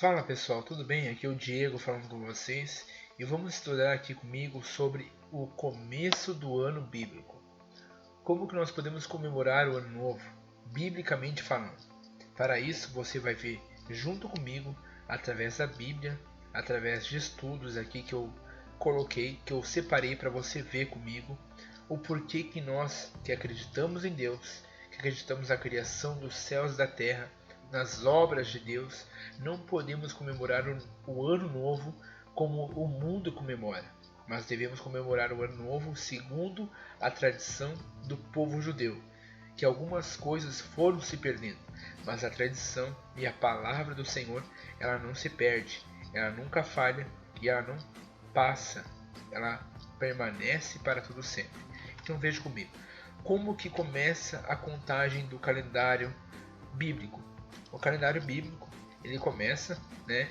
Fala pessoal, tudo bem? Aqui é o Diego falando com vocês e vamos estudar aqui comigo sobre o começo do ano bíblico. Como que nós podemos comemorar o ano novo, biblicamente falando? Para isso você vai ver junto comigo, através da Bíblia, através de estudos aqui que eu coloquei, que eu separei para você ver comigo, o porquê que nós que acreditamos em Deus, que acreditamos na criação dos céus e da terra, nas obras de Deus, não podemos comemorar o ano novo como o mundo comemora, mas devemos comemorar o ano novo segundo a tradição do povo judeu, que algumas coisas foram se perdendo, mas a tradição e a palavra do Senhor, ela não se perde, ela nunca falha e ela não passa, ela permanece para todo sempre. Então veja comigo, como que começa a contagem do calendário bíblico? O calendário bíblico, ele começa,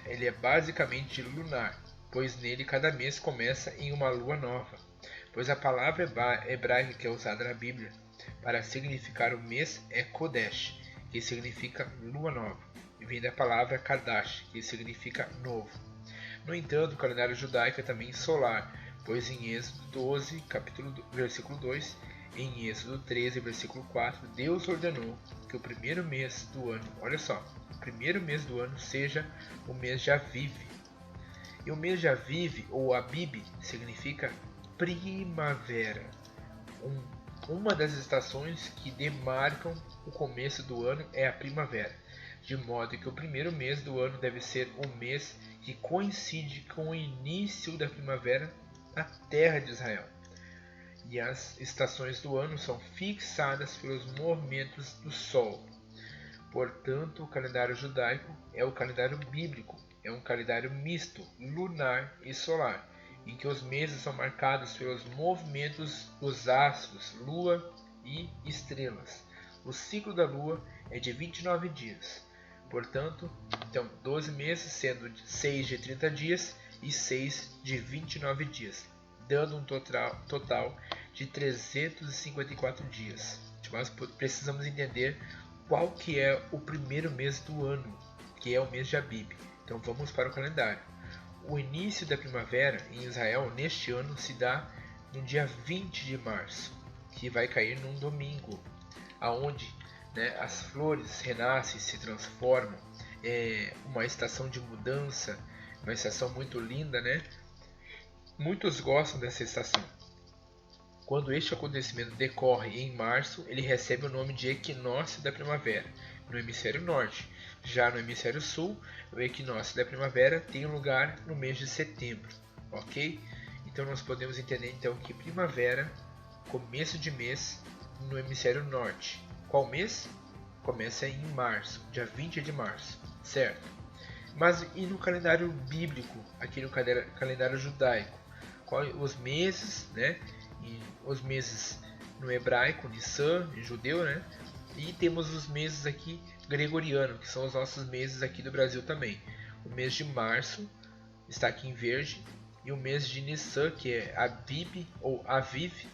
ele é basicamente lunar, pois nele cada mês começa em uma lua nova. Pois a palavra hebraica que é usada na Bíblia para significar o mês é Kodesh, que significa lua nova, e vem da palavra Kadash, que significa novo. No entanto, o calendário judaico é também solar, pois em Êxodo 12, versículo 2, em Êxodo 13, versículo 4, Deus ordenou que o primeiro mês do ano, olha só, o primeiro mês do ano seja o mês de Aviv. E o mês de Aviv, ou Abib, significa primavera. Uma das estações que demarcam o começo do ano é a primavera, de modo que o primeiro mês do ano deve ser o mês que coincide com o início da primavera na terra de Israel. E as estações do ano são fixadas pelos movimentos do Sol. Portanto, o calendário judaico é o calendário bíblico, é um calendário misto, lunar e solar, em que os meses são marcados pelos movimentos dos astros, lua e estrelas. O ciclo da lua é de 29 dias. Portanto, 12 meses, sendo 6 de 30 dias e 6 de 29 dias, dando um total de 354 dias. Mas precisamos entender qual que é o primeiro mês do ano, que é o mês de Abib. Então vamos para o calendário. O início da primavera em Israel neste ano se dá no dia 20 de março, que vai cair num domingo, aonde as flores renascem, se transformam. É uma estação de mudança, uma estação muito linda, Muitos gostam dessa estação. Quando este acontecimento decorre em março, ele recebe o nome de equinócio da primavera, no hemisfério norte. Já no hemisfério sul, o equinócio da primavera tem lugar no mês de setembro, ok? Então nós podemos entender que primavera, começo de mês, no hemisfério norte. Qual mês? Começa em março, dia 20 de março, certo? Mas e no calendário bíblico, aqui no calendário judaico? Os meses, E os meses no hebraico, Nissan, em judeu, E temos os meses aqui gregoriano, que são os nossos meses aqui do Brasil também. O mês de março está aqui em verde, e o mês de Nissan, que é Abib ou Aviv,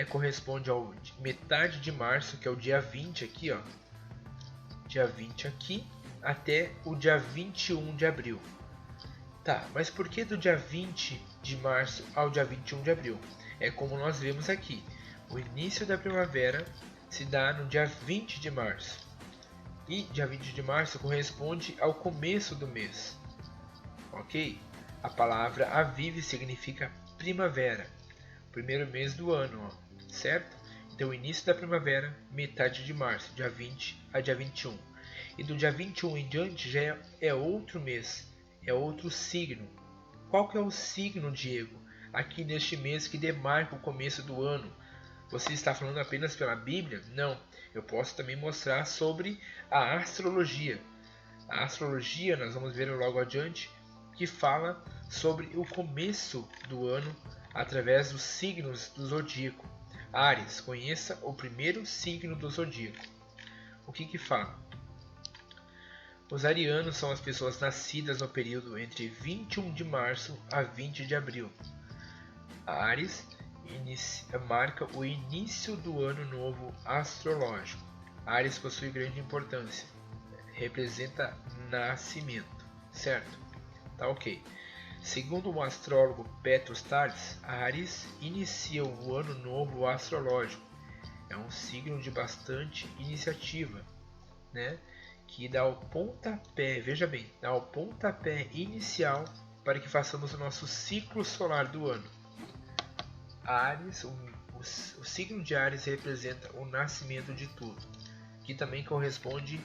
corresponde ao metade de março, que é o dia 20 aqui, ó. Dia 20 aqui, até o dia 21 de abril. Tá, mas por que do dia 20 de março ao dia 21 de abril? É como nós vemos aqui, o início da primavera se dá no dia 20 de março. E dia 20 de março corresponde ao começo do mês. Ok? A palavra Aviv significa primavera, primeiro mês do ano, ó, certo? Então o início da primavera, metade de março, dia 20 a dia 21. E do dia 21 em diante já é outro mês, é outro signo. Qual que é o signo, Diego, aqui neste mês que demarca o começo do ano? Você está falando apenas pela Bíblia? Não, eu posso também mostrar sobre a astrologia. A astrologia, nós vamos ver logo adiante, que fala sobre o começo do ano através dos signos do zodíaco. Áries, conheça o primeiro signo do zodíaco. O que fala? Os arianos são as pessoas nascidas no período entre 21 de março a 20 de abril. Áries marca o início do ano novo astrológico. Áries possui grande importância, representa nascimento. certo? Tá ok. Segundo o astrólogo Petrus Tales, Áries inicia o ano novo astrológico. É um signo de bastante iniciativa, né? Que dá o pontapé, veja bem, dá o pontapé inicial para que façamos o nosso ciclo solar do ano. Áries, o signo de Áries representa o nascimento de tudo, que também corresponde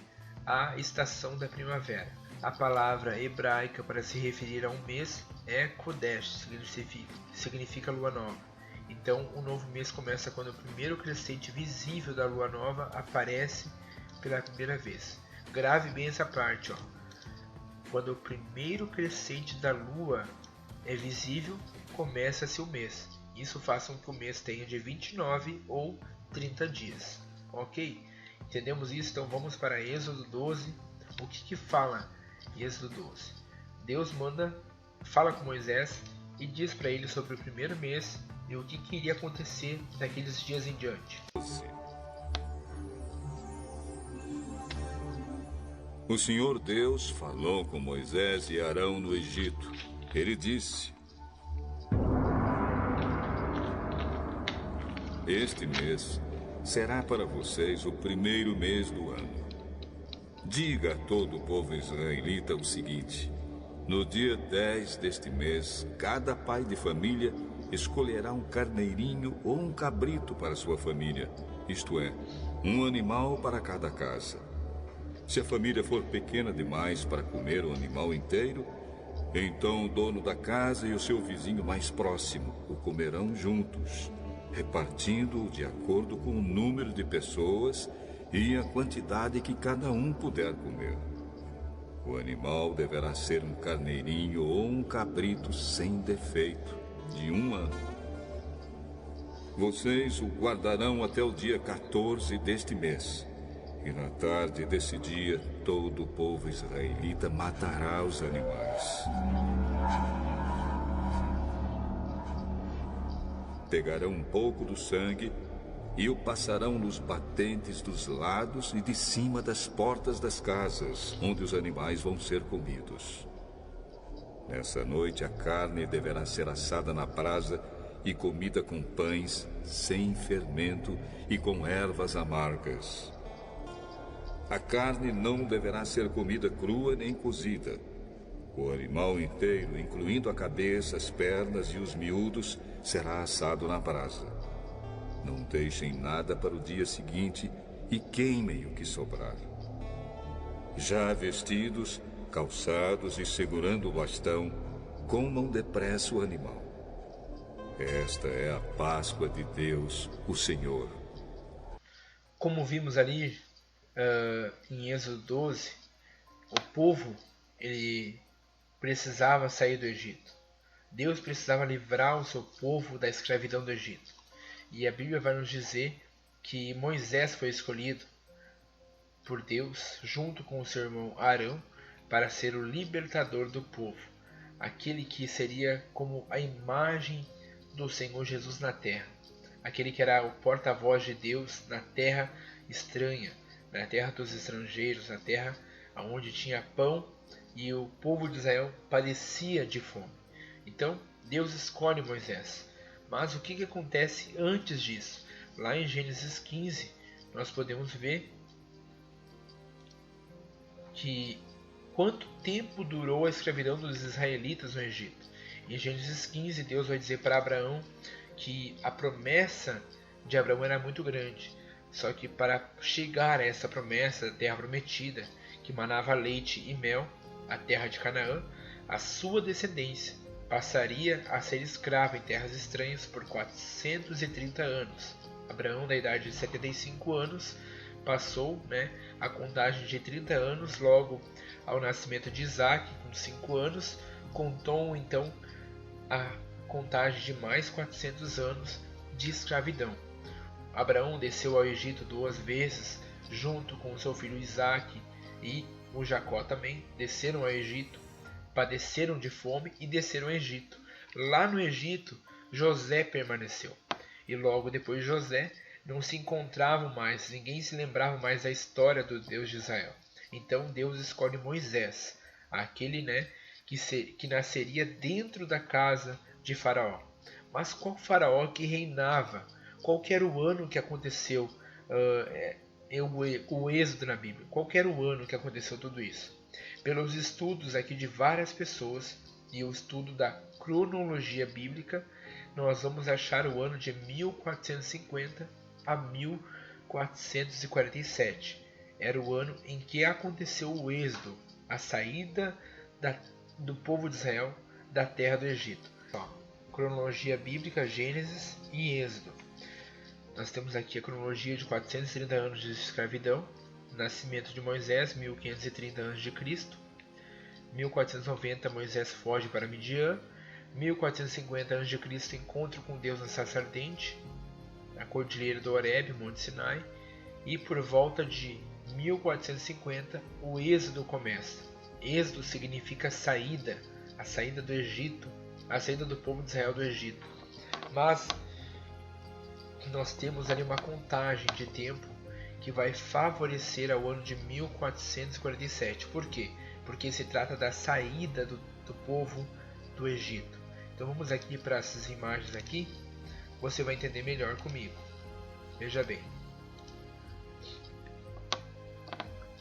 à estação da primavera. A palavra hebraica para se referir a um mês é Kodesh, significa lua nova. Então, o novo mês começa quando o primeiro crescente visível da lua nova aparece pela primeira vez. Grave bem essa parte, ó. Quando o primeiro crescente da lua é visível, começa-se o mês. Isso faz com que o mês tenha de 29 ou 30 dias. Ok? Entendemos isso? Então vamos para Êxodo 12. O que fala Êxodo 12? Deus fala com Moisés e diz para ele sobre o primeiro mês e o que iria acontecer daqueles dias em diante. O Senhor Deus falou com Moisés e Arão no Egito. Ele disse: Este mês será para vocês o primeiro mês do ano. Diga a todo o povo israelita o seguinte: no dia 10 deste mês, cada pai de família escolherá um carneirinho ou um cabrito para sua família, isto é, um animal para cada casa. Se a família for pequena demais para comer o animal inteiro, então o dono da casa e o seu vizinho mais próximo o comerão juntos, repartindo-o de acordo com o número de pessoas e a quantidade que cada um puder comer. O animal deverá ser um carneirinho ou um cabrito sem defeito, de 1 ano. Vocês o guardarão até o dia 14 deste mês. E na tarde desse dia, todo o povo israelita matará os animais. Pegarão um pouco do sangue e o passarão nos batentes dos lados e de cima das portas das casas, onde os animais vão ser comidos. Nessa noite, a carne deverá ser assada na brasa e comida com pães sem fermento e com ervas amargas. A carne não deverá ser comida crua nem cozida. O animal inteiro, incluindo a cabeça, as pernas e os miúdos, será assado na brasa. Não deixem nada para o dia seguinte e queimem o que sobrar. Já vestidos, calçados e segurando o bastão, comam depressa o animal. Esta é a Páscoa de Deus, o Senhor. Como vimos ali em Êxodo 12, o povo ele precisava sair do Egito. Deus precisava livrar o seu povo da escravidão do Egito. E a Bíblia vai nos dizer que Moisés foi escolhido por Deus, junto com o seu irmão Arão, para ser o libertador do povo, aquele que seria como a imagem do Senhor Jesus na terra, aquele que era o porta-voz de Deus na terra estranha, na terra dos estrangeiros, na terra onde tinha pão e o povo de Israel padecia de fome. Então Deus escolhe Moisés. Mas o que acontece antes disso? Lá em Gênesis 15 nós podemos ver que quanto tempo durou a escravidão dos israelitas no Egito. Em Gênesis 15 Deus vai dizer para Abraão que a promessa de Abraão era muito grande. Só que para chegar a essa promessa da terra prometida, que manava leite e mel, a terra de Canaã, a sua descendência passaria a ser escrava em terras estranhas por 430 anos. Abraão, da idade de 75 anos, passou a contagem de 30 anos logo ao nascimento de Isaac, com 5 anos, contou então a contagem de mais 400 anos de escravidão. Abraão desceu ao Egito 2 vezes, junto com seu filho Isaac, e o Jacó também desceram ao Egito, padeceram de fome e desceram ao Egito. Lá no Egito, José permaneceu. E logo depois de José, não se encontravam mais, ninguém se lembrava mais da história do Deus de Israel. Então Deus escolhe Moisés. aquele, né, que nasceria dentro da casa de Faraó. Mas qual Faraó que reinava? Qual que era o ano que aconteceu o êxodo na Bíblia? Qual que era o ano que aconteceu tudo isso? Pelos estudos aqui de várias pessoas e o estudo da cronologia bíblica, nós vamos achar o ano de 1450 a 1447. Era o ano em que aconteceu o êxodo, a saída do povo de Israel da terra do Egito. Cronologia bíblica, Gênesis e Êxodo. Nós temos aqui a cronologia de 430 anos de escravidão, nascimento de Moisés, 1530 a.C., 1490 Moisés foge para Midian, 1450 a.C. encontro com Deus na sarça ardente, a cordilheira do Horebe, Monte Sinai, e por volta de 1450 o êxodo começa. Êxodo significa saída, a saída do Egito, a saída do povo de Israel do Egito. Mas nós temos ali uma contagem de tempo que vai favorecer ao ano de 1447. Por quê? Porque se trata da saída do povo do Egito. Então vamos aqui para essas imagens aqui, você vai entender melhor comigo. Veja bem.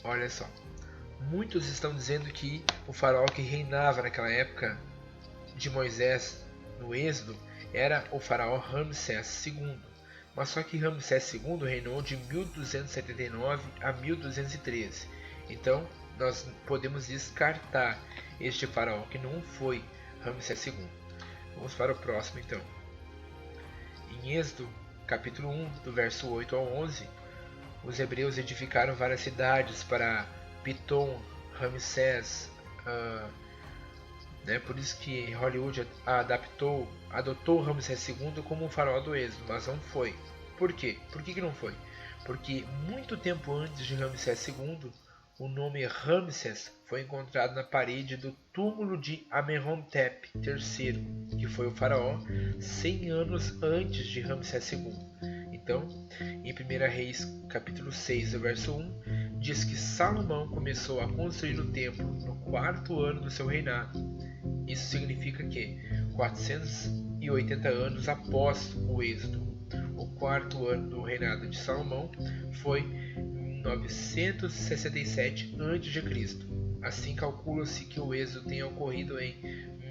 Olha só. Muitos estão dizendo que o faraó que reinava naquela época de Moisés no Êxodo era o faraó Ramsés II. Mas só que Ramsés II reinou de 1279 a 1213. Então nós podemos descartar este faraó que não foi Ramsés II. Vamos para o próximo então. Em Êxodo, capítulo 1, do verso 8 ao 11, os hebreus edificaram várias cidades para Pitom, Ramsés, por isso que Hollywood adotou Ramsés II como um faraó do Êxodo, mas não foi. Por quê? Por que não foi? Porque muito tempo antes de Ramsés II, o nome Ramsés foi encontrado na parede do túmulo de Amenhotep III, que foi o faraó 100 anos antes de Ramsés II. Então, em 1 Reis, capítulo 6, verso 1, diz que Salomão começou a construir o templo no 4º ano do seu reinado. Isso significa que 480 anos após o Êxodo. O 4º ano do reinado de Salomão foi 967 a.C. Assim calcula-se que o Êxodo tenha ocorrido em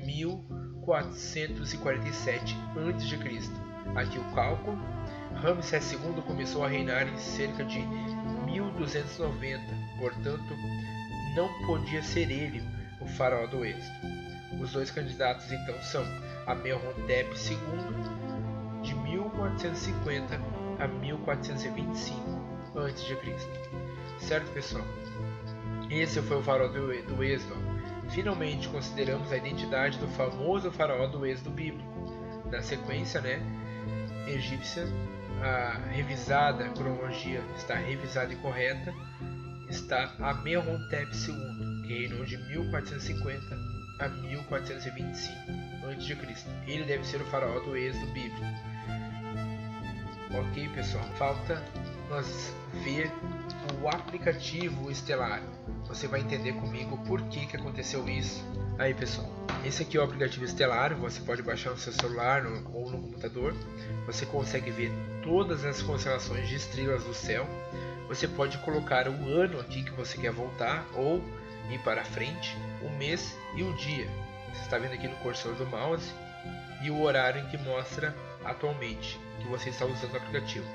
1447 a.C. Aqui o cálculo. Ramsés II começou a reinar em cerca de 1290, portanto não podia ser ele o faraó do Êxodo. Os dois candidatos então são Amenhotep II, de 1450 a 1425 a.C. Certo, pessoal? Esse foi o faraó do Êxodo. Finalmente consideramos a identidade do famoso faraó do Êxodo bíblico. Na sequência, egípcia, a cronologia está revisada e correta, está Amenhotep II, que reinou de 1450 a 1425 a.C. Ele deve ser o faraó do Êxodo bíblico. Ok, pessoal? Falta nós ver o aplicativo Estelar. Você vai entender comigo por que aconteceu isso. Aí, pessoal, esse aqui é o aplicativo Estelar. Você pode baixar no seu celular ou no computador. Você consegue ver todas as constelações de estrelas do céu. Você pode colocar o ano aqui que você quer voltar ou ir para frente, o mês e o dia. Você está vendo aqui no cursor do mouse e o horário em que mostra atualmente que você está usando o aplicativo.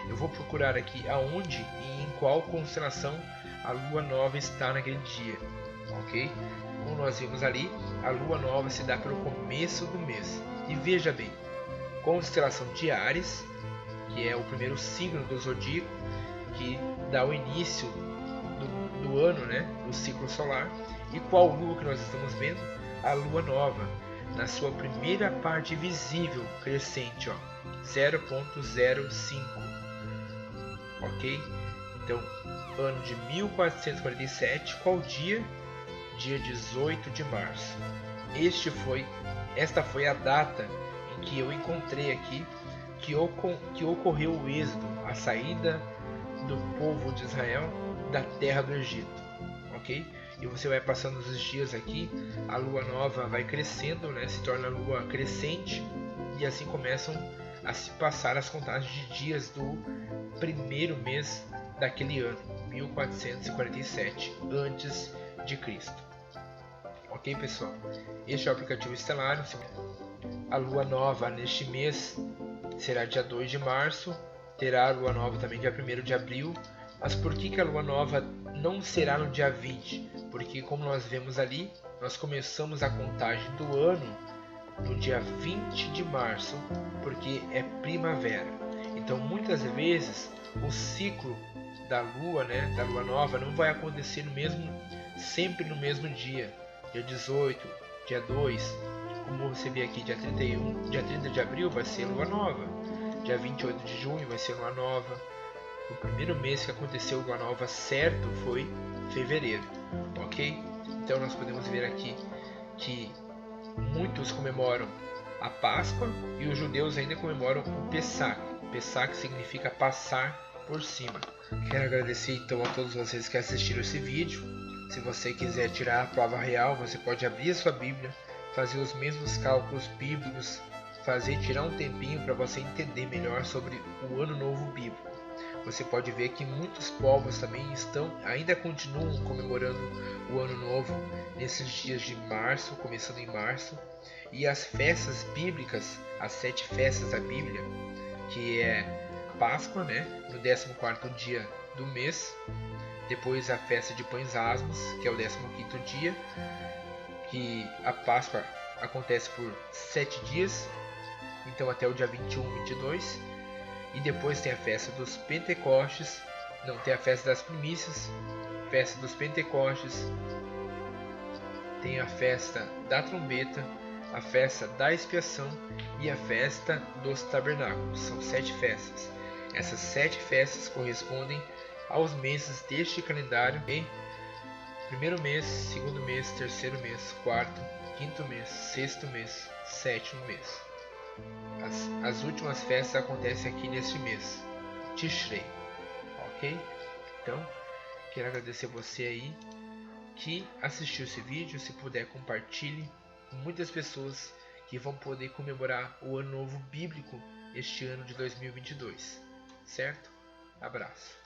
Eu vou procurar aqui aonde e em qual constelação a lua nova está naquele dia, ok? Como nós vimos ali, a lua nova se dá pelo começo do mês. E veja bem, constelação de Áries, que é o primeiro signo do zodíaco, que dá o início do ano, do ciclo solar. E qual lua que nós estamos vendo? A lua nova, na sua primeira parte visível, crescente, 0.05, ok? Então, ano de 1447, qual dia? Dia 18 de março. Esta foi a data em que eu encontrei aqui que ocorreu o êxodo, a saída do povo de Israel da terra do Egito, ok? e você vai passando os dias aqui, a lua nova vai crescendo, né? Se torna a lua crescente, e assim começam a se passar as contagens de dias do primeiro mês daquele ano, 1447 antes de Cristo. Ok, pessoal? Este é o aplicativo Estelário. A lua nova neste mês será dia 2 de março, terá a lua nova também dia 1º de abril. Mas por que a lua nova não será no dia 20? Porque, como nós vemos ali, nós começamos a contagem do ano no dia 20 de março, porque é primavera. Então, muitas vezes, o ciclo da lua, né, da lua nova, não vai acontecer sempre no mesmo dia 18, dia 2, como você vê aqui, dia 31, dia 30 de abril vai ser lua nova, dia 28 de junho vai ser lua nova. O primeiro mês que aconteceu lua nova certo foi fevereiro, ok? Então nós podemos ver aqui que muitos comemoram a Páscoa e os judeus ainda comemoram o Pessach. Pessach significa passar por cima. Quero agradecer então a todos vocês que assistiram esse vídeo. Se você quiser tirar a prova real, você pode abrir a sua Bíblia, fazer os mesmos cálculos bíblicos, tirar um tempinho para você entender melhor sobre o Ano Novo Bíblico. Você pode ver que muitos povos também ainda continuam comemorando o Ano Novo nesses dias de março, começando em março, e as festas bíblicas, as 7 festas da Bíblia, que é Páscoa, né, no 14º dia do mês. Depois a festa de Pães Asmos, que é o 15º dia, que a Páscoa acontece por 7 dias, então até o dia 21, 22. E depois tem a festa dos Pentecostes, tem a festa das primícias, festa dos Pentecostes, tem a festa da trombeta, a festa da expiação e a festa dos tabernáculos. São 7 festas. Essas 7 festas correspondem aos meses deste calendário: primeiro mês, segundo mês, terceiro mês, quarto, quinto mês, sexto mês, sétimo mês. As últimas festas acontecem aqui neste mês, Tishrei, ok? Então, quero agradecer você aí que assistiu esse vídeo. Se puder, compartilhe com muitas pessoas que vão poder comemorar o Ano Novo Bíblico este ano de 2022, certo? Abraço.